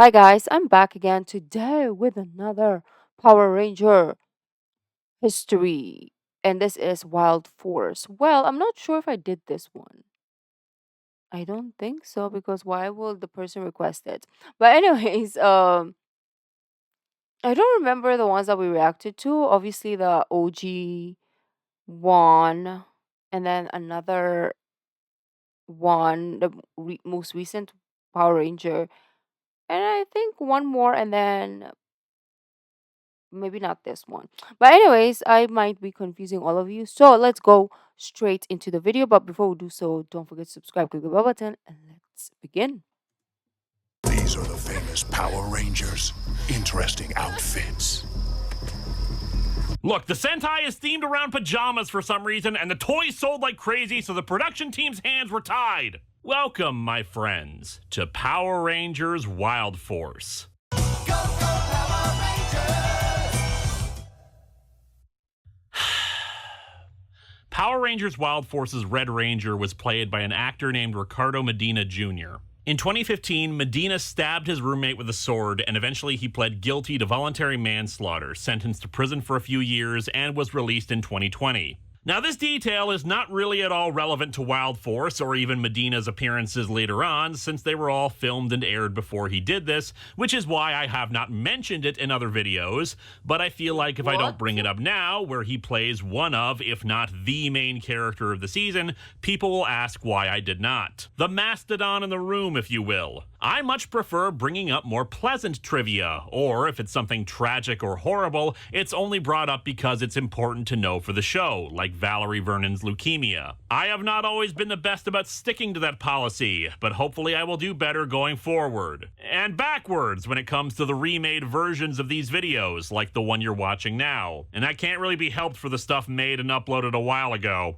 Hi guys, I'm back again today with another Power Ranger history. And this is Wild Force. Well, I'm not sure if I did this one. I don't think so because why will the person request it? But anyways, I don't remember the ones that we reacted to. Obviously the OG one and then another one, the most recent Power Ranger. And I think one more and then maybe not this one. But anyways, I might be confusing all of you. So let's go straight into the video. But before we do so, don't forget to subscribe, click the bell button, and let's begin. These are the famous Power Rangers. Interesting outfits. Look, the Sentai is themed around pajamas for some reason, and the toys sold like crazy, so the production team's hands were tied. Welcome, my friends, to Power Rangers Wild Force. Power Rangers Wild Force's Red Ranger was played by an actor named Ricardo Medina Jr. In 2015, Medina stabbed his roommate with a sword, and eventually he pled guilty to voluntary manslaughter, sentenced to prison for a few years, and was released in 2020. Now, this detail is not really at all relevant to Wild Force or even Medina's appearances later on, since they were all filmed and aired before he did this, which is why I have not mentioned it in other videos, but I feel like if I don't bring it up now, where he plays one of, if not the main character of the season, people will ask why I did not. The mastodon in the room, if you will. I much prefer bringing up more pleasant trivia, or if it's something tragic or horrible, it's only brought up because it's important to know for the show, like Valerie Vernon's leukemia. I have not always been the best about sticking to that policy, but hopefully I will do better going forward. And backwards when it comes to the remade versions of these videos, like the one you're watching now. And that can't really be helped for the stuff made and uploaded a while ago.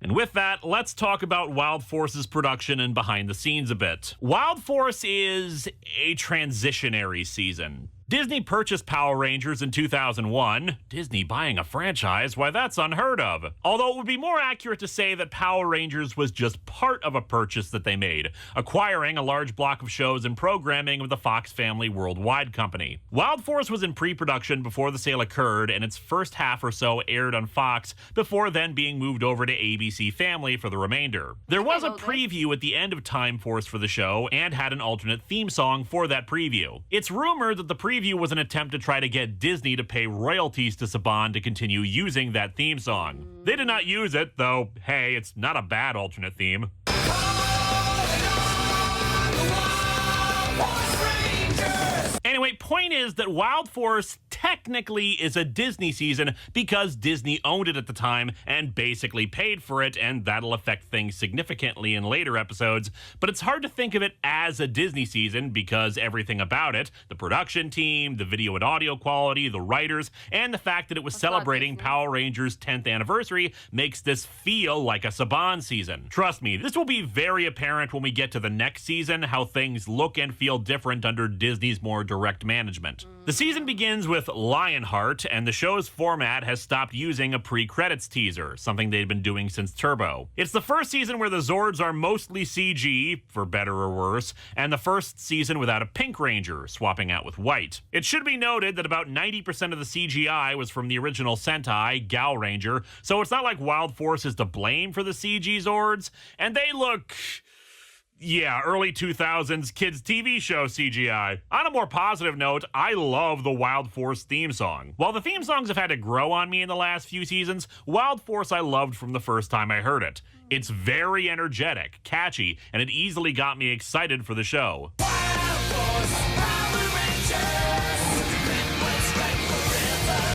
And with that, let's talk about Wild Force's production and behind the scenes a bit. Wild Force is a transitionary season. Disney purchased Power Rangers in 2001. Disney buying a franchise? Why, that's unheard of. Although it would be more accurate to say that Power Rangers was just part of a purchase that they made, acquiring a large block of shows and programming with the Fox Family Worldwide company. Wild Force was in pre-production before the sale occurred, and its first half or so aired on Fox before then being moved over to ABC Family for the remainder. There was a preview at the end of Time Force for the show and had an alternate theme song for that preview. It's rumored that the preview was an attempt to try to get Disney to pay royalties to Saban to continue using that theme song. They did not use it, though, hey, it's not a bad alternate theme. Anyway, point is that Wild Force technically is a Disney season because Disney owned it at the time and basically paid for it, and that'll affect things significantly in later episodes, but it's hard to think of it as a Disney season because everything about it, the production team, the video and audio quality, the writers, and the fact that it was celebrating Power Rangers' 10th anniversary makes this feel like a Saban season. Trust me, this will be very apparent when we get to the next season how things look and feel different under Disney's more direct management. The season begins with Lionheart, and the show's format has stopped using a pre-credits teaser, something they'd been doing since Turbo. It's the first season where the Zords are mostly CG, for better or worse, and the first season without a Pink Ranger, swapping out with White. It should be noted that about 90% of the CGI was from the original Sentai, Gal Ranger, so it's not like Wild Force is to blame for the CG Zords, and they look... yeah, early 2000s kids TV show CGI. On a more positive note, I love the Wild Force theme song. While the theme songs have had to grow on me in the last few seasons, Wild Force I loved from the first time I heard it. It's very energetic, catchy, and it easily got me excited for the show.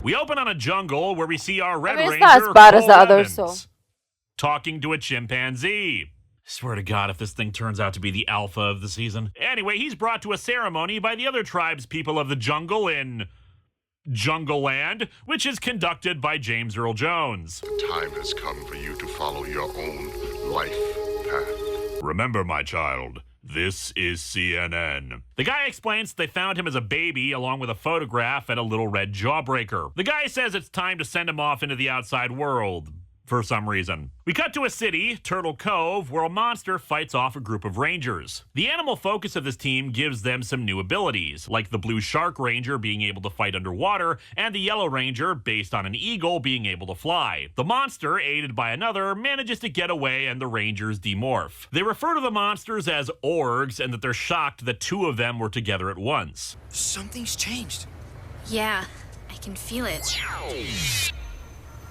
We open on a jungle where we see our Red Ranger, It's not as bad as the Cole others, Evans, so. talking to a chimpanzee. Swear to God, if this thing turns out to be the alpha of the season. Anyway, he's brought to a ceremony by the other tribes people of the jungle in Jungle Land, which is conducted by James Earl Jones. The time has come for you to follow your own life path. Remember, my child, this is CNN. The guy explains they found him as a baby along with a photograph and a little red jawbreaker. The guy says it's time to send him off into the outside world. for some reason. We cut to a city, Turtle Cove, where a monster fights off a group of rangers. The animal focus of this team gives them some new abilities, like the Blue Shark Ranger being able to fight underwater, and the Yellow Ranger, based on an eagle, being able to fly. The monster, aided by another, manages to get away and the rangers demorph. They refer to the monsters as orgs and that they're shocked that two of them were together at once. Something's changed. Yeah, I can feel it.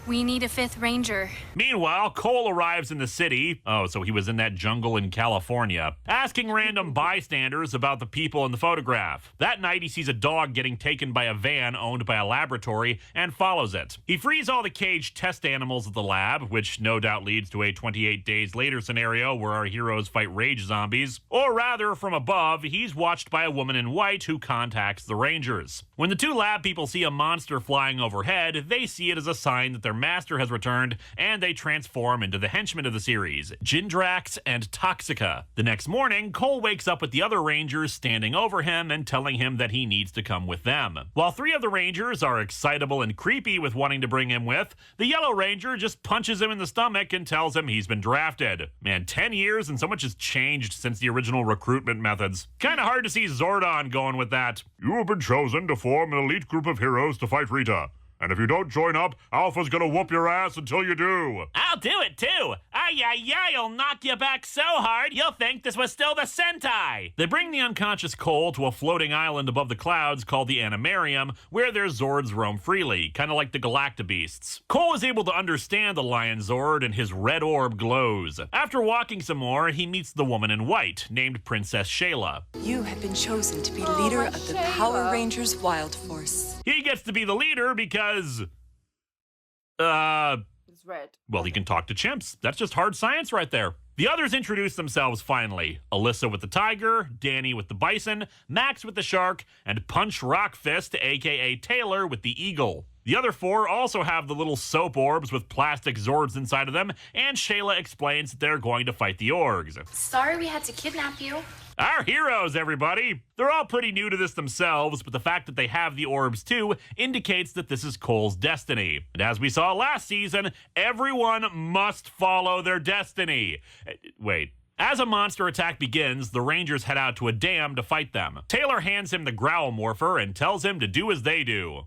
We need a fifth ranger. Meanwhile, Cole arrives in the city, so he was in that jungle in California, asking random bystanders about the people in the photograph. That night, he sees a dog getting taken by a van owned by a laboratory and follows it. He frees all the caged test animals at the lab, which no doubt leads to a 28 days later scenario where our heroes fight rage zombies. Or rather, from above, he's watched by a woman in white who contacts the Rangers. When the two lab people see a monster flying overhead, they see it as a sign that their master has returned, and they transform into the henchmen of the series, Jindrax and Toxica. The next morning, Cole wakes up with the other Rangers standing over him and telling him that he needs to come with them. While three of the Rangers are excitable and creepy with wanting to bring him with, the Yellow Ranger just punches him in the stomach and tells him he's been drafted. Man, 10 years and so much has changed since the original recruitment methods. Kinda hard to see Zordon going with that. You have been chosen to form an elite group of heroes to fight Rita. And if you don't join up, Alpha's gonna whoop your ass until you do. I'll do it too. I'll knock you back so hard you'll think this was still the Sentai. They bring the unconscious Cole to a floating island above the clouds called the Animarium, where their Zords roam freely, kind of like the Galactabeasts. Cole is able to understand the Lion Zord and his red orb glows. After walking some more, he meets the woman in white, named Princess Shayla. You have been chosen to be leader of the Power Rangers Wild Force. He gets to be the leader because, It's red. well, he can talk to chimps. That's just hard science right there. The others introduce themselves finally. Alyssa with the tiger, Danny with the bison, Max with the shark, and Punch Rockfist, aka Taylor, with the eagle. The other four also have the little soap orbs with plastic Zords inside of them, and Shayla explains that they're going to fight the orgs. Sorry we had to kidnap you. Our heroes, everybody! They're all pretty new to this themselves, but the fact that they have the orbs too indicates that this is Cole's destiny. And as we saw last season, everyone must follow their destiny. Wait. As a monster attack begins, the Rangers head out to a dam to fight them. Taylor hands him the Growl Morpher and tells him to do as they do.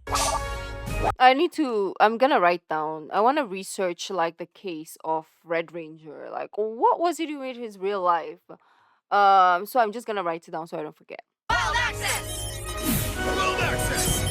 I'm gonna write down. I want to research like the case of Red Ranger. Like, what was he doing in his real life? So I'm just gonna write it down so I don't forget. Wild access! Wild access!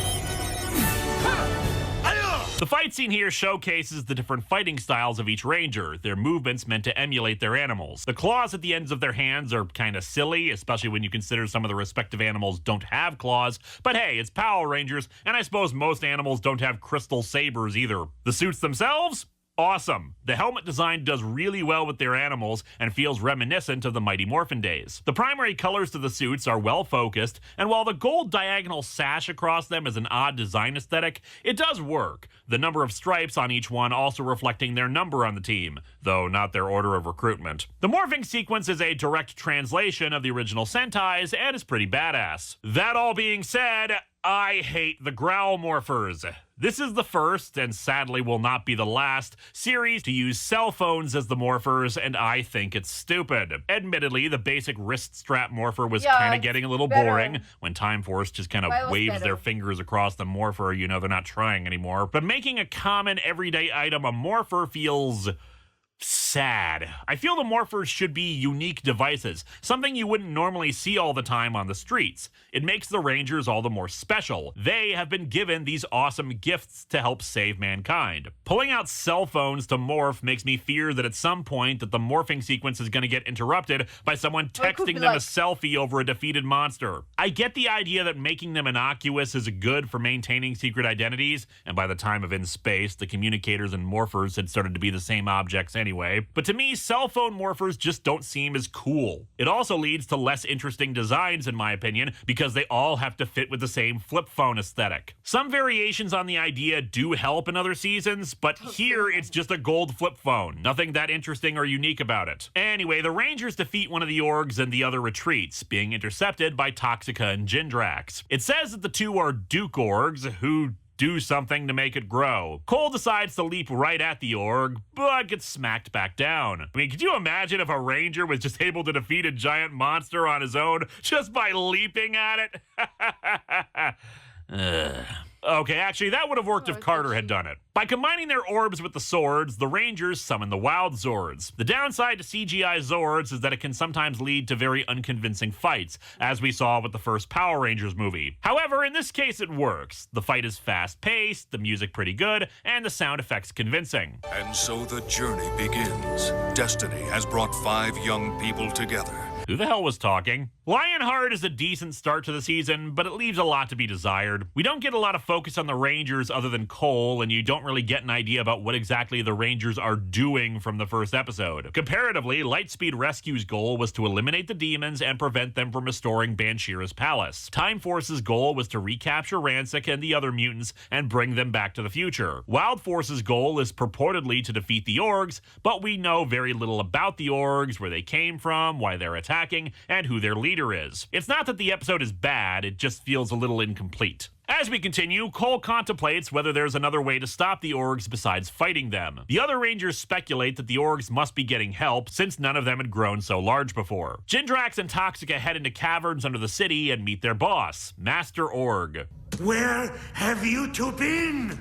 The fight scene here showcases the different fighting styles of each ranger, their movements meant to emulate their animals. The claws at the ends of their hands are kind of silly, especially when you consider some of the respective animals don't have claws, but hey, it's Power Rangers, and I suppose most animals don't have crystal sabers either. The suits themselves? Awesome. The helmet design does really well with their animals and feels reminiscent of the Mighty Morphin days. The primary colors to the suits are well focused, and while the gold diagonal sash across them is an odd design aesthetic, it does work. The number of stripes on each one also reflecting their number on the team, though not their order of recruitment. The morphing sequence is a direct translation of the original Sentai's and is pretty badass. That all being said, I hate the Growl Morphers. This is the first, and sadly will not be the last, series to use cell phones as the morphers, and I think it's stupid. Admittedly, the basic wrist strap morpher was kind of getting a little boring, when Time Force just kind of waves their fingers across the morpher, you know they're not trying anymore. But making a common everyday item a morpher feels sad. I feel the morphers should be unique devices, something you wouldn't normally see all the time on the streets. It makes the Rangers all the more special. They have been given these awesome gifts to help save mankind. Pulling out cell phones to morph makes me fear that at some point that the morphing sequence is going to get interrupted by someone texting them a selfie over a defeated monster. I get the idea that making them innocuous is good for maintaining secret identities, and by the time of In Space, the communicators and morphers had started to be the same objects anyway, but to me, cell phone morphers just don't seem as cool. It also leads to less interesting designs, in my opinion, because they all have to fit with the same flip phone aesthetic. Some variations on the idea do help in other seasons, but here it's just a gold flip phone. Nothing that interesting or unique about it. Anyway, the Rangers defeat one of the orgs and the other retreats, being intercepted by Toxica and Jindrax. It says that the two are Duke orgs, who do something to make it grow. Cole decides to leap right at the org, but gets smacked back down. I mean, could you imagine if a ranger was just able to defeat a giant monster on his own just by leaping at it? Okay, actually, that would have worked if Carter had done it. By combining their orbs with the swords, the Rangers summon the Wild Zords. The downside to CGI Zords is that it can sometimes lead to very unconvincing fights, as we saw with the first Power Rangers movie. However, in this case, it works. The fight is fast-paced, the music pretty good, and the sound effects convincing. And so the journey begins. Destiny has brought 5 young people together. Who the hell was talking? Lionheart is a decent start to the season, but it leaves a lot to be desired. We don't get a lot of focus on the Rangers other than Cole, and you don't really get an idea about what exactly the Rangers are doing from the first episode. Comparatively, Lightspeed Rescue's goal was to eliminate the demons and prevent them from restoring Banshira's palace. Time Force's goal was to recapture Ransik and the other mutants and bring them back to the future. Wild Force's goal is purportedly to defeat the Orgs, but we know very little about the Orgs, where they came from, why they're attacking, and who their leader is. It's not that the episode is bad, it just feels a little incomplete. As we continue, Cole contemplates whether there's another way to stop the Orgs besides fighting them. The other Rangers speculate that the Orgs must be getting help, since none of them had grown so large before. Jindrax and Toxica head into caverns under the city and meet their boss, Master Org. Where have you two been?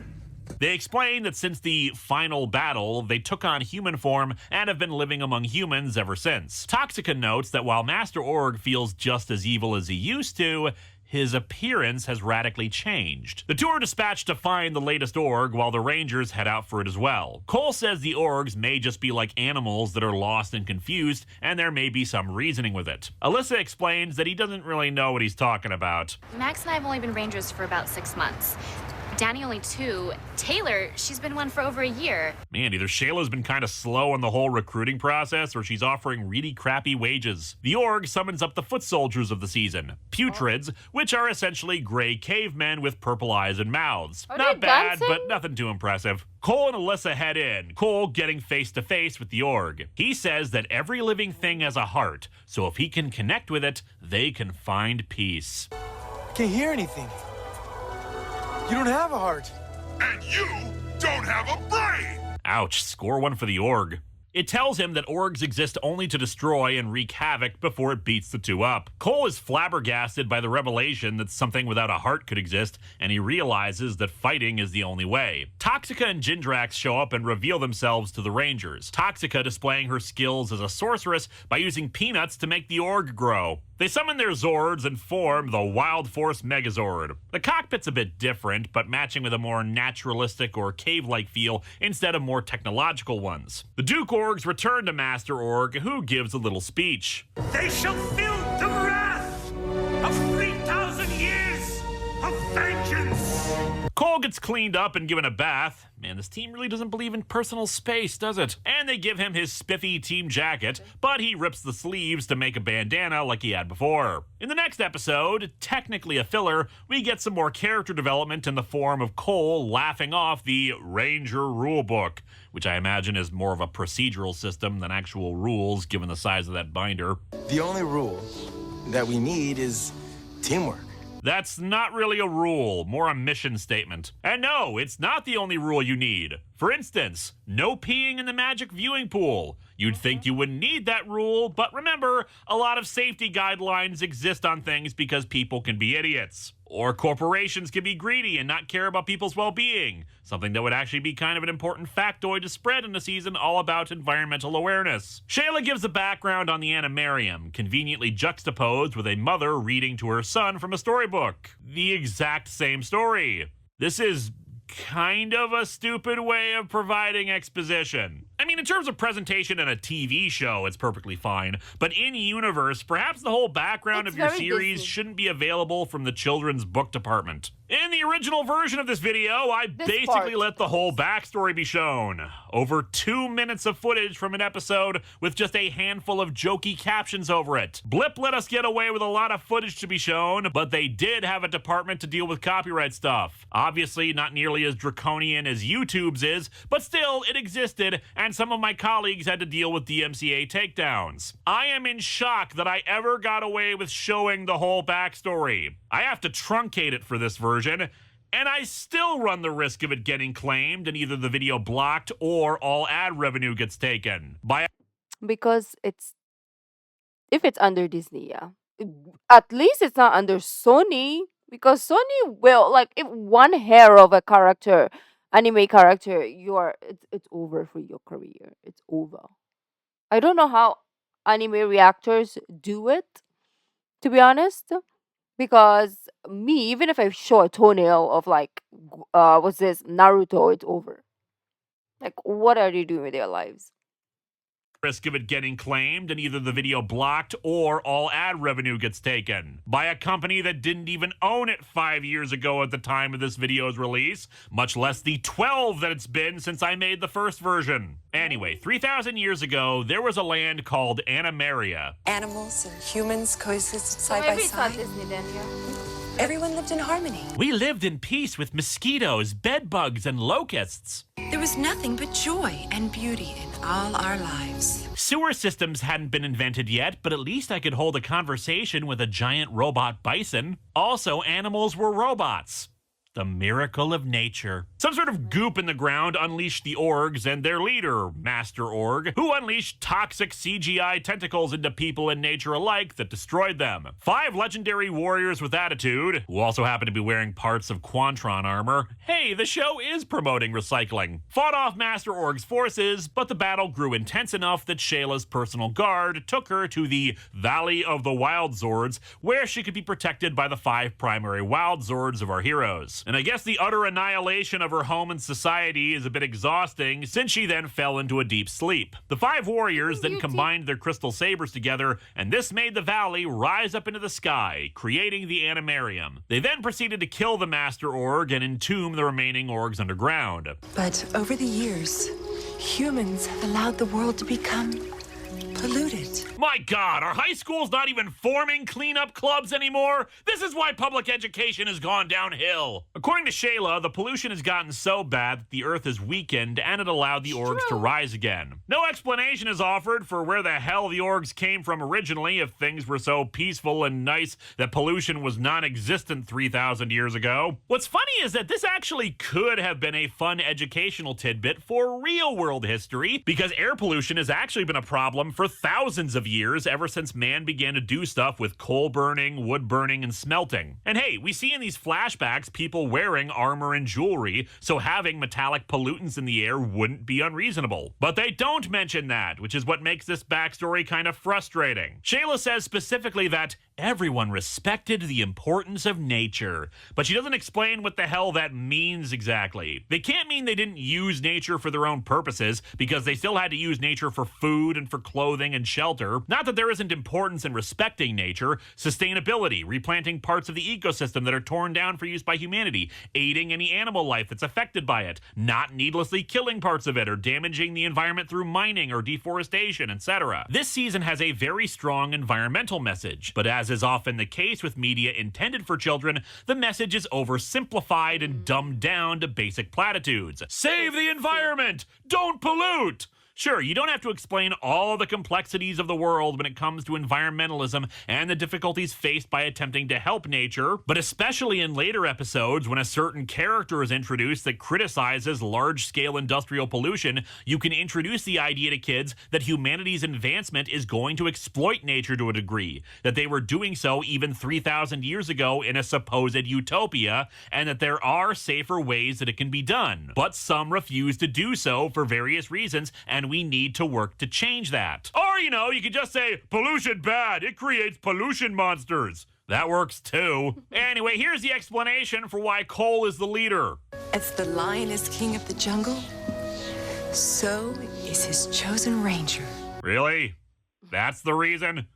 They explain that since the final battle, they took on human form and have been living among humans ever since. Toxica notes that while Master Org feels just as evil as he used to, his appearance has radically changed. The two are dispatched to find the latest Org while the Rangers head out for it as well. Cole says the Orgs may just be like animals that are lost and confused, and there may be some reasoning with it. Alyssa explains that he doesn't really know what he's talking about. Max and I have only been Rangers for about 6 months. Danny only 2. Taylor, she's been one for over a year. Man, either Shayla's been kind of slow on the whole recruiting process, or she's offering really crappy wages. The Org summons up the foot soldiers of the season, Putrids, which are essentially gray cavemen with purple eyes and mouths. Are Not they bad, dancing? but nothing too impressive. Cole and Alyssa head in, Cole getting face-to-face with the Org. He says that every living thing has a heart, so if he can connect with it, they can find peace. I can't hear anything. You don't have a heart. And you don't have a brain! Ouch, score one for the Org. It tells him that Orgs exist only to destroy and wreak havoc before it beats the two up. Cole is flabbergasted by the revelation that something without a heart could exist, and he realizes that fighting is the only way. Toxica and Jindrax show up and reveal themselves to the Rangers, Toxica displaying her skills as a sorceress by using peanuts to make the Org grow. They summon their Zords and form the Wild Force Megazord. The cockpit's a bit different, but matching with a more naturalistic or cave-like feel instead of more technological ones. The Duke Orgs return to Master Org, who gives a little speech. They shall feel the wrath of 3,000 years of vengeance. Cole gets cleaned up and given a bath. Man, this team really doesn't believe in personal space, does it? And they give him his spiffy team jacket, but he rips the sleeves to make a bandana like he had before. In the next episode, technically a filler, we get some more character development in the form of Cole laughing off the Ranger Rulebook, which I imagine is more of a procedural system than actual rules given the size of that binder. The only rule that we need is teamwork. That's not really a rule, more a mission statement. And no, it's not the only rule you need. For instance, no peeing in the magic viewing pool. You'd think you wouldn't need that rule, but remember, a lot of safety guidelines exist on things because people can be idiots. Or corporations can be greedy and not care about people's well-being. Something that would actually be kind of an important factoid to spread in a season all about environmental awareness. Shayla gives a background on the Animarium, conveniently juxtaposed with a mother reading to her son from a storybook. The exact same story. This is kind of a stupid way of providing exposition. I mean, in terms of presentation in a TV show, it's perfectly fine. But in universe, perhaps the whole background It's of your very series Disney. shouldn't be available from the children's book department. In the original version of this video, I This basically part. let the whole backstory be shown. Over 2 minutes of footage from an episode with just a handful of jokey captions over it. Blip let us get away with a lot of footage to be shown, but they did have a department to deal with copyright stuff. Obviously, not nearly as draconian as YouTube's is, but still, it existed, and some of my colleagues had to deal with DMCA takedowns. I am in shock that I ever got away with showing the whole backstory. I have to truncate it for this version, and I still run the risk of it getting claimed and either the video blocked or all ad revenue gets taken by Because if it's under Disney, yeah. At least it's not under Sony. Because Sony will, like, if one hair of a character, anime character, it's over for your career. It's over. I don't know how anime reactors do it, to be honest. Because me, even if I show a toenail of like, what's this, Naruto, it's over. Like, what are they doing with their lives? risk of it getting claimed and either the video blocked or all ad revenue gets taken by a company that didn't even own it 5 years ago at the time of this video's release, much less the 12 that it's been since I made the first version. Anyway, 3,000 years ago, there was a land called Animaria. Animals and humans coexisted So side by maybe it's not side. Disney then, yeah. Everyone lived in harmony. We lived in peace with mosquitoes, bedbugs, and locusts. There was nothing but joy and beauty in all our lives. Sewer systems hadn't been invented yet, but at least I could hold a conversation with a giant robot bison. Also, animals were robots. The miracle of nature. Some sort of goop in the ground unleashed the orgs and their leader, Master Org, who unleashed toxic CGI tentacles into people and nature alike that destroyed them. 5 legendary warriors with attitude, who also happen to be wearing parts of Quantron armor. Hey, the show is promoting recycling. Fought off Master Org's forces, but the battle grew intense enough that Shayla's personal guard took her to the Valley of the Wild Zords, where she could be protected by the 5 primary Wild Zords of our heroes. And I guess the utter annihilation of her home and society is a bit exhausting, since she then fell into a deep sleep. The 5 warriors then combined their crystal sabers together, and this made the valley rise up into the sky, creating the Animarium. They then proceeded to kill the Master Org and entomb the remaining orgs underground. But over the years, humans have allowed the world to become polluted. My God, are high schools not even forming cleanup clubs anymore? This is why public education has gone downhill. According to Shayla, the pollution has gotten so bad that the Earth is weakened and it allowed the orgs to rise again. No explanation is offered for where the hell the orgs came from originally if things were so peaceful and nice that pollution was non-existent 3,000 years ago. What's funny is that this actually could have been a fun educational tidbit for real-world history, because air pollution has actually been a problem for thousands of years, ever since man began to do stuff with coal burning, wood burning, and smelting. And hey, we see in these flashbacks people wearing armor and jewelry, so having metallic pollutants in the air wouldn't be unreasonable. But they don't mention that, which is what makes this backstory kind of frustrating. Shayla says specifically that everyone respected the importance of nature, but she doesn't explain what the hell that means exactly. They can't mean they didn't use nature for their own purposes, because they still had to use nature for food and for clothing and shelter. Not that there isn't importance in respecting nature, sustainability, replanting parts of the ecosystem that are torn down for use by humanity, aiding any animal life that's affected by it, not needlessly killing parts of it or damaging the environment through mining or deforestation, etc. This season has a very strong environmental message, but as is often the case with media intended for children, the message is oversimplified and dumbed down to basic platitudes. Save the environment! Don't pollute! Sure, you don't have to explain all the complexities of the world when it comes to environmentalism and the difficulties faced by attempting to help nature, but especially in later episodes when a certain character is introduced that criticizes large-scale industrial pollution, you can introduce the idea to kids that humanity's advancement is going to exploit nature to a degree, that they were doing so even 3,000 years ago in a supposed utopia, and that there are safer ways that it can be done. But some refuse to do so for various reasons, and we need to work to change that. Or, you could just say, pollution bad, it creates pollution monsters. That works too. Anyway, here's the explanation for why Cole is the leader. As the lion is king of the jungle, so is his chosen ranger. Really? That's the reason?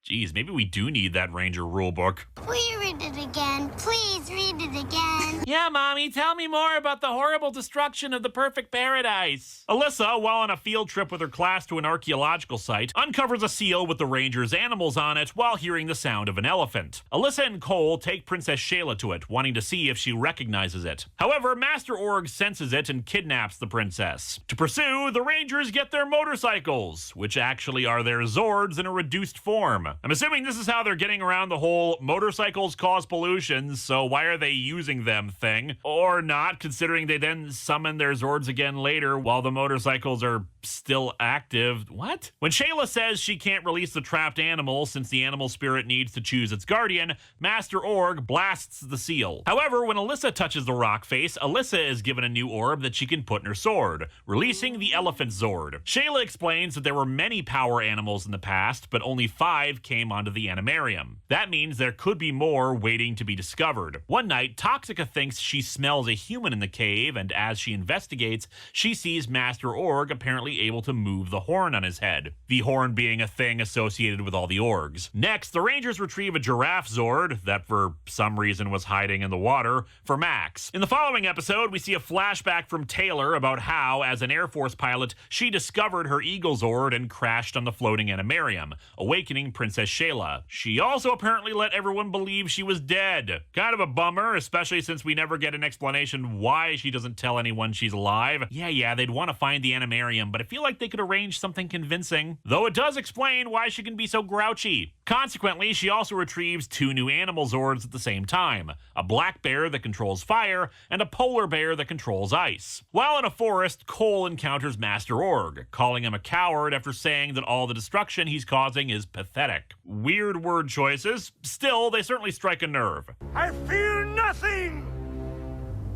Geez, maybe we do need that ranger rulebook. Will you read it again? Please read it again. Yeah, Mommy, tell me more about the horrible destruction of the perfect paradise. Alyssa, while on a field trip with her class to an archaeological site, uncovers a seal with the ranger's animals on it while hearing the sound of an elephant. Alyssa and Cole take Princess Shayla to it, wanting to see if she recognizes it. However, Master Org senses it and kidnaps the princess. To pursue, the rangers get their motorcycles, which actually are their Zords in a reduced form. I'm assuming this is how they're getting around the whole motorcycles cause pollution, so why are they using them thing? Or not, considering they then summon their Zords again later while the motorcycles are still active. What? When Shayla says she can't release the trapped animal since the animal spirit needs to choose its guardian, Master Org blasts the seal. However, when Alyssa touches the rock face, Alyssa is given a new orb that she can put in her sword, releasing the Elephant Zord. Shayla explains that there were many power animals in the past, but only 5 came onto the Animarium. That means there could be more waiting to be discovered. One night, Toxica thinks she smells a human in the cave, and as she investigates, she sees Master Org apparently able to move the horn on his head, the horn being a thing associated with all the orgs. Next, the Rangers retrieve a Giraffe Zord that for some reason was hiding in the water for Max. In the following episode, we see a flashback from Taylor about how, as an Air Force pilot, she discovered her Eagle Zord and crashed on the floating Animarium, awakening Princess Shayla. She also apparently let everyone believe she was dead. Kind of a bummer, especially since we never get an explanation why she doesn't tell anyone she's alive. Yeah, they'd want to find the Animarium, but I feel like they could arrange something convincing. Though it does explain why she can be so grouchy. Consequently, she also retrieves 2 new animal Zords at the same time, a black bear that controls fire, and a polar bear that controls ice. While in a forest, Cole encounters Master Org, calling him a coward after saying that all the destruction he's causing is pathetic. Weird word choices. Still, they certainly strike a nerve. I fear nothing!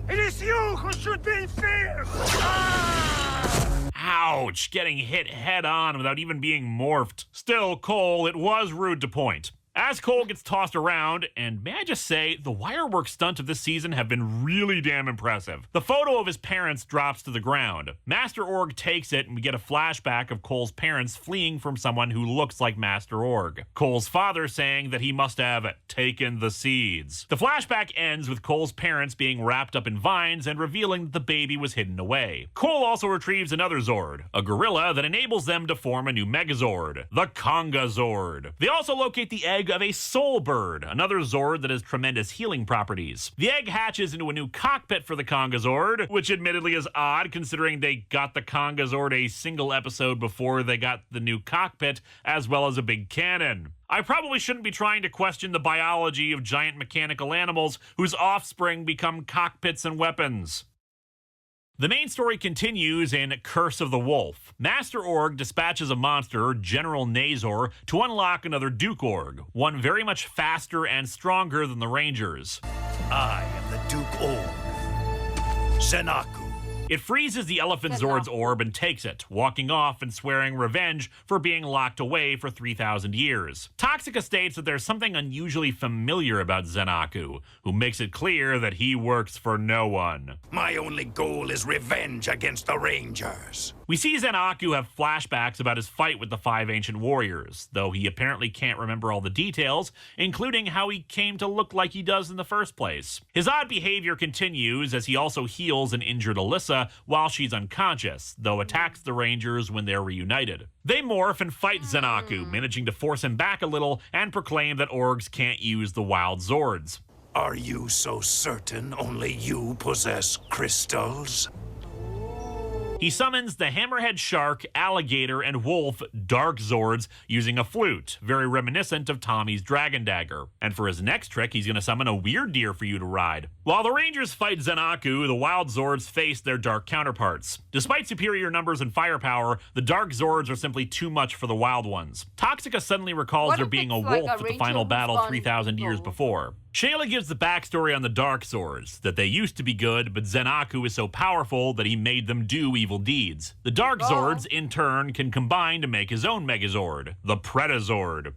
It is you who should be in fear! Ouch, getting hit head on without even being morphed. Still, Cole, it was rude to point. As Cole gets tossed around, and may I just say, the wirework stunts of this season have been really damn impressive. The photo of his parents drops to the ground. Master Org takes it, and we get a flashback of Cole's parents fleeing from someone who looks like Master Org. Cole's father saying that he must have taken the seeds. The flashback ends with Cole's parents being wrapped up in vines and revealing that the baby was hidden away. Cole also retrieves another Zord, a gorilla that enables them to form a new Megazord, the Conga Zord. They also locate the egg of a soul bird, another Zord that has tremendous healing properties. The egg hatches into a new cockpit for the Conga Zord, which admittedly is odd considering they got the Conga Zord a single episode before they got the new cockpit, as well as a big cannon. I probably shouldn't be trying to question the biology of giant mechanical animals whose offspring become cockpits and weapons. The main story continues in Curse of the Wolf. Master Org dispatches a monster, General Nazor, to unlock another Duke Org, one very much faster and stronger than the Rangers. I am the Duke Org, Zenaku. It freezes the Elephant Zord's orb and takes it, walking off and swearing revenge for being locked away for 3,000 years. Toxica states that there's something unusually familiar about Zenaku, who makes it clear that he works for no one. My only goal is revenge against the Rangers. We see Zenaku have flashbacks about his fight with the 5 ancient warriors, though he apparently can't remember all the details, including how he came to look like he does in the first place. His odd behavior continues as he also heals an injured Alyssa while she's unconscious, though attacks the Rangers when they're reunited. They morph and fight Zenaku, managing to force him back a little and proclaim that orgs can't use the wild Zords. Are you so certain only you possess crystals? He summons the hammerhead shark, alligator, and wolf Dark Zords using a flute, very reminiscent of Tommy's dragon dagger. And for his next trick, he's going to summon a weird deer for you to ride. While the Rangers fight Zenaku, the wild Zords face their dark counterparts. Despite superior numbers and firepower, the Dark Zords are simply too much for the wild ones. Toxica suddenly recalls there being a wolf at the final battle 3,000 years before. Shayla gives the backstory on the Dark Zords, that they used to be good, but Zenaku is so powerful that he made them do evil deeds. The Dark Zords, in turn, can combine to make his own Megazord, the Predazord.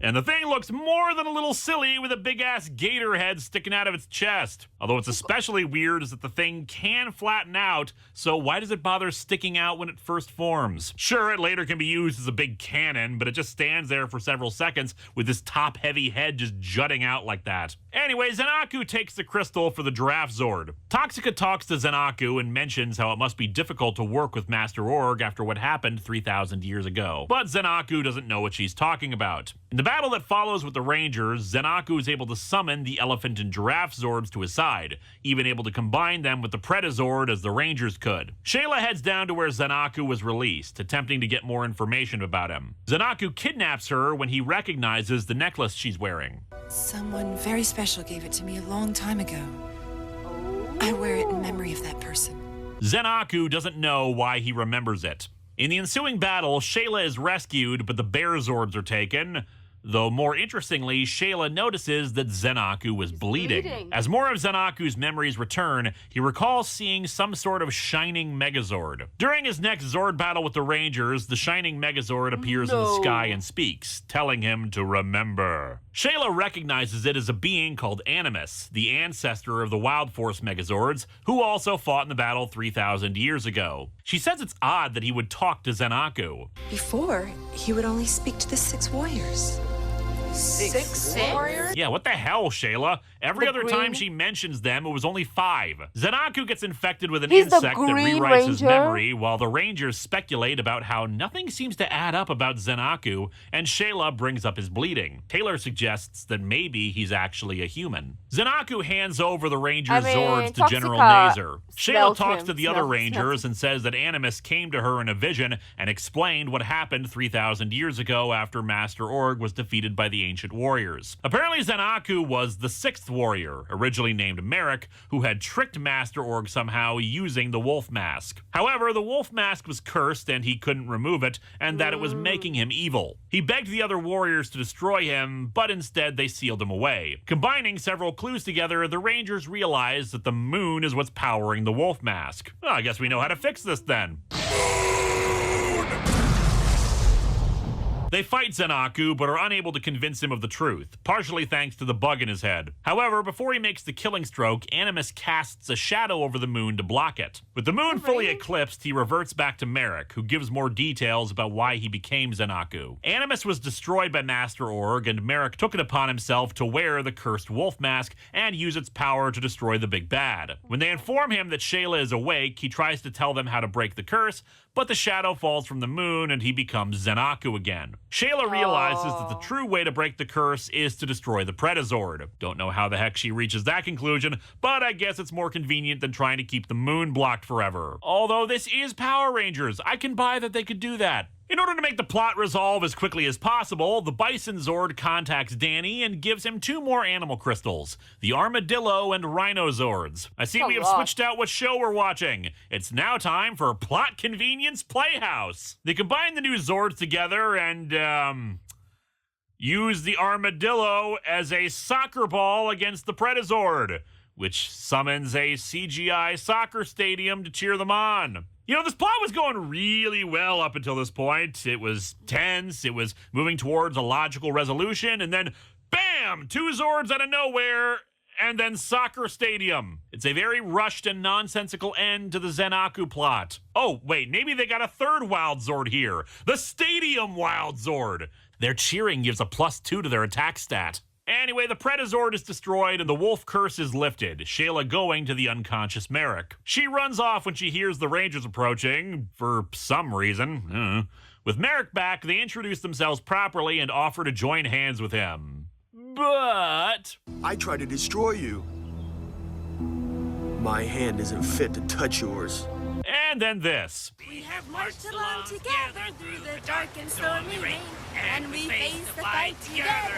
And the thing looks more than a little silly with a big-ass gator head sticking out of its chest. Although what's especially weird is that the thing can flatten out, so why does it bother sticking out when it first forms? Sure, it later can be used as a big cannon, but it just stands there for several seconds with this top-heavy head just jutting out like that. Anyway, Zenaku takes the crystal for the Giraffe Zord. Toxica talks to Zenaku and mentions how it must be difficult to work with Master Org after what happened 3,000 years ago. But Zenaku doesn't know what she's talking about. In the battle that follows with the Rangers, Zenaku is able to summon the Elephant and Giraffe Zords to his side, even able to combine them with the Predazord as the Rangers could. Shayla heads down to where Zenaku was released, attempting to get more information about him. Zenaku kidnaps her when he recognizes the necklace she's wearing. Someone very special gave it to me a long time ago. I wear it in memory of that person. Zenaku doesn't know why he remembers it. In the ensuing battle, Shayla is rescued, but the Bear Zords are taken. Though more interestingly, Shayla notices that Zenaku was bleeding. As more of Zenaku's memories return, he recalls seeing some sort of shining Megazord. During his next Zord battle with the Rangers, the shining Megazord appears in the sky and speaks, telling him to remember. Shayla recognizes it as a being called Animus, the ancestor of the Wild Force Megazords, who also fought in the battle 3,000 years ago. She says it's odd that he would talk to Zenaku. Before, he would only speak to the 6 warriors. Six warriors? Yeah, what the hell, Shayla? Every The other time green- she mentions them, it was only 5. Zenaku gets infected with an He's the insect that Green rewrites his Ranger? memory, while the Rangers speculate about how nothing seems to add up about Zenaku, and Shayla brings up his bleeding. Taylor suggests that maybe he's actually a human. Zenaku hands over the Rangers' Zords to General Toxica Nazer. Shayla smelled talks him, to the other smelled- Rangers and says that Animus came to her in a vision and explained what happened 3,000 years ago after Master Org was defeated by the ancient warriors. Apparently, Zenaku was the 6th warrior, originally named Merrick, who had tricked Master Org somehow using the wolf mask. However, the wolf mask was cursed and he couldn't remove it, and that it was making him evil. He begged the other warriors to destroy him, but instead they sealed him away. Combining several clues together, the Rangers realized that the moon is what's powering the wolf mask. Well, I guess we know how to fix this then. They fight Zenaku, but are unable to convince him of the truth, partially thanks to the bug in his head. However, before he makes the killing stroke, Animus casts a shadow over the moon to block it. With the moon fully eclipsed, he reverts back to Merrick, who gives more details about why he became Zenaku. Animus was destroyed by Master Org, and Merrick took it upon himself to wear the cursed wolf mask and use its power to destroy the big bad. When they inform him that Shayla is awake, he tries to tell them how to break the curse, but the shadow falls from the moon and he becomes Zenaku again. Shayla realizes that the true way to break the curse is to destroy the Predazord. Don't know how the heck she reaches that conclusion, but I guess it's more convenient than trying to keep the moon blocked forever. Although this is Power Rangers, I can buy that they could do that. In order to make the plot resolve as quickly as possible, the Bison Zord contacts Danny and gives him 2 more animal crystals, the Armadillo and Rhino Zords. I see we have switched out what show we're watching. It's now time for Plot Convenience Playhouse. They combine the new Zords together and, use the Armadillo as a soccer ball against the Predazord, which summons a CGI soccer stadium to cheer them on. You know, this plot was going really well up until this point. It was tense, it was moving towards a logical resolution, and then, bam! 2 Zords out of nowhere, and then soccer stadium. It's a very rushed and nonsensical end to the Zenaku plot. Oh, wait, maybe they got a 3rd Wild Zord here. The Stadium Wild Zord. Their cheering gives a +2 to their attack stat. Anyway, the Predazord is destroyed and the wolf curse is lifted, Shayla going to the unconscious Merrick. She runs off when she hears the Rangers approaching, for some reason. With Merrick back, they introduce themselves properly and offer to join hands with him. But I tried to destroy you. My hand isn't fit to touch yours. And then this. We have marched along together through the dark and stormy rain, and we face the fight together.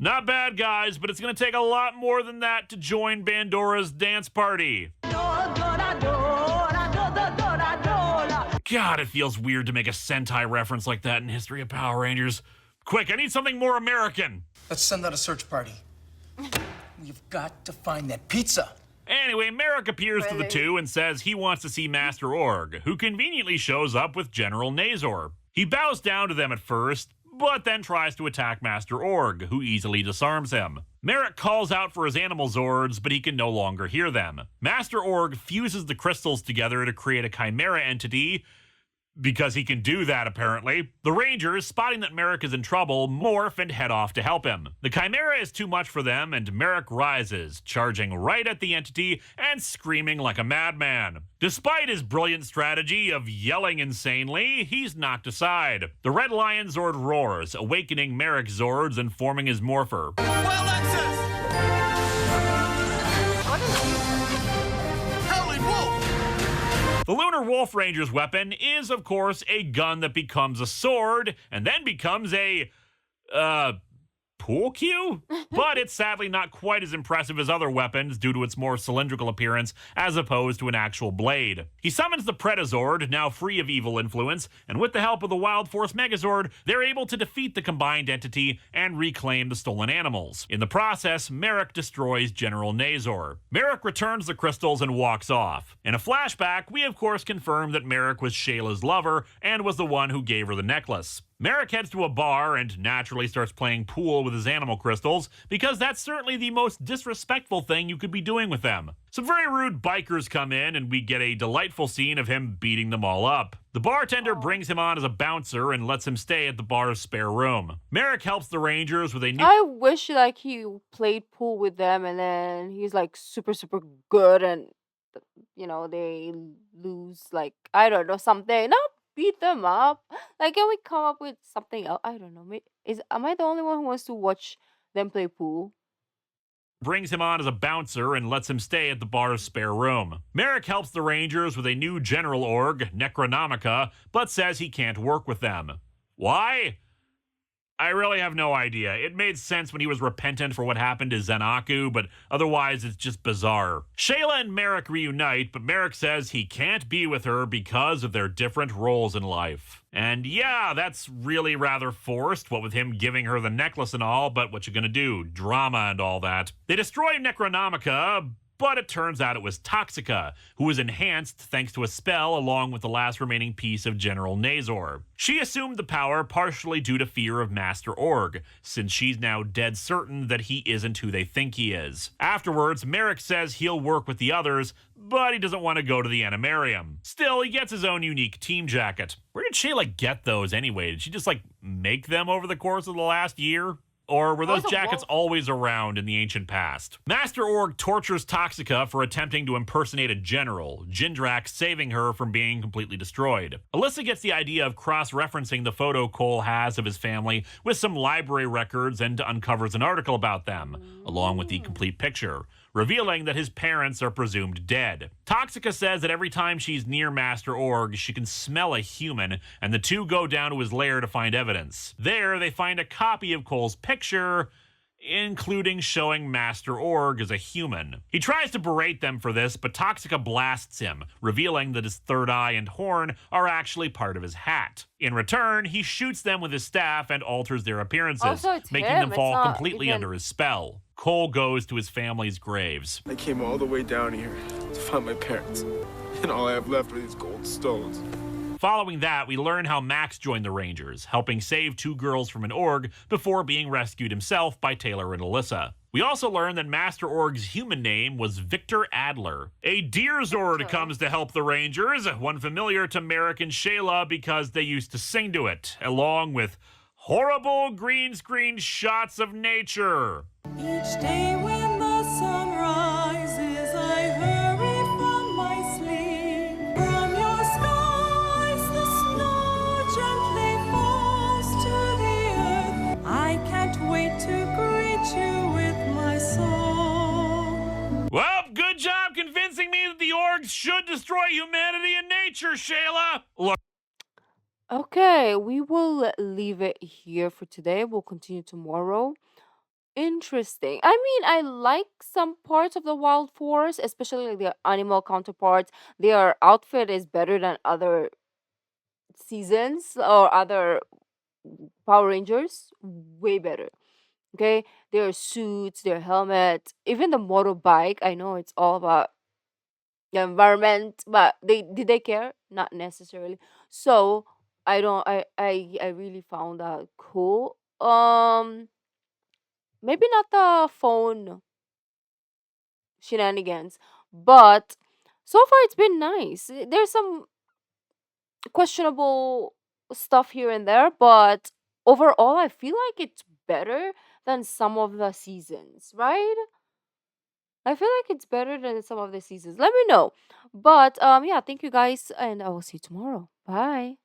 Not bad, guys, but it's going to take a lot more than that to join Bandora's dance party. God, it feels weird to make a Sentai reference like that in History of Power Rangers. Quick, I need something more American. Let's send out a search party. We've got to find that pizza. Anyway, Merrick appears to the 2 and says he wants to see Master Org, who conveniently shows up with General Nazor. He bows down to them at first, but then tries to attack Master Org, who easily disarms him. Merrick calls out for his animal Zords, but he can no longer hear them. Master Org fuses the crystals together to create a chimera entity, because he can do that, apparently. The Rangers, spotting that Merrick is in trouble, morph and head off to help him. The Chimera is too much for them, and Merrick rises, charging right at the entity and screaming like a madman. Despite his brilliant strategy of yelling insanely, he's knocked aside. The Red Lion Zord roars, awakening Merrick's Zords and forming his morpher. The Lunar Wolf Ranger's weapon is, of course, a gun that becomes a sword and then becomes a, pool cue? But it's sadly not quite as impressive as other weapons due to its more cylindrical appearance as opposed to an actual blade. He summons the Predazord, now free of evil influence, and with the help of the Wild Force Megazord, they're able to defeat the combined entity and reclaim the stolen animals. In the process, Merrick destroys General Nazor. Merrick returns the crystals and walks off. In a flashback, we of course confirm that Merrick was Shayla's lover and was the one who gave her the necklace. Merrick heads to a bar and naturally starts playing pool with his animal crystals because that's certainly the most disrespectful thing you could be doing with them. Some very rude bikers come in and we get a delightful scene of him beating them all up. The bartender brings him on as a bouncer and lets him stay at the bar's spare room. Merrick helps the Rangers with a new... I wish like he played pool with them and then he's like super good and they lose like I don't know something. Not beat them up. Like can we come up with something else? I don't know. Am I the only one who wants to watch them play pool? Brings him on as a bouncer and lets him stay at the bar's spare room. Merrick helps the Rangers with a new general org, Necronomica, but says he can't work with them. Why? I really have no idea. It made sense when he was repentant for what happened to Zenaku, but otherwise it's just bizarre. Shayla and Merrick reunite, but Merrick says he can't be with her because of their different roles in life. And yeah, that's really rather forced, what with him giving her the necklace and all, but what you gonna do? Drama and all that. They destroy Necronomica, but it turns out it was Toxica, who was enhanced thanks to a spell along with the last remaining piece of General Nazor. She assumed the power partially due to fear of Master Org, since she's now dead certain that he isn't who they think he is. Afterwards, Merrick says he'll work with the others, but he doesn't want to go to the Animarium. Still, he gets his own unique team jacket. Where did Shayla get those anyway? Did she just make them over the course of the last year? Or were those jackets always around in the ancient past? Master Org tortures Toxica for attempting to impersonate a general, Jindrak saving her from being completely destroyed. Alyssa gets the idea of cross-referencing the photo Cole has of his family with some library records and uncovers an article about them, along with the complete picture, revealing that his parents are presumed dead. Toxica says that every time she's near Master Org, she can smell a human, and the two go down to his lair to find evidence. There, they find a copy of Cole's picture, including showing Master Org as a human. He tries to berate them for this, but Toxica blasts him, revealing that his third eye and horn are actually part of his hat. In return, he shoots them with his staff and alters their appearances, making them fall completely under his spell. Cole goes to his family's graves. I came all the way down here to find my parents, and all I have left are these gold stones. Following that, we learn how Max joined the Rangers, helping save two girls from an org before being rescued himself by Taylor and Alyssa. We also learn that Master Org's human name was Victor Adler. A Deer Zord comes to help the Rangers, one familiar to Merrick and Shayla because they used to sing to it, along with horrible green screen shots of nature. Each day when the sun rises, I hurry from my sleep. From your skies, the snow gently falls to the earth. I can't wait to greet you with my song. Well, good job convincing me that the orgs should destroy humanity and nature, Shayla. Look. Okay, we will leave it here for today. We'll continue tomorrow. Interesting. I mean, I like some parts of the Wild Force, especially like their animal counterparts. Their outfit is better than other seasons or other Power Rangers. Way better. Okay, their suits, their helmets, even the motorbike. I know it's all about the environment, but did they care? Not necessarily. So I don't. I really found that cool. Maybe not the phone shenanigans, but so far it's been nice. There's some questionable stuff here and there, but overall, I feel like it's better than some of the seasons, right? I feel like it's better than some of the seasons. Let me know. But yeah, thank you guys, and I will see you tomorrow. Bye.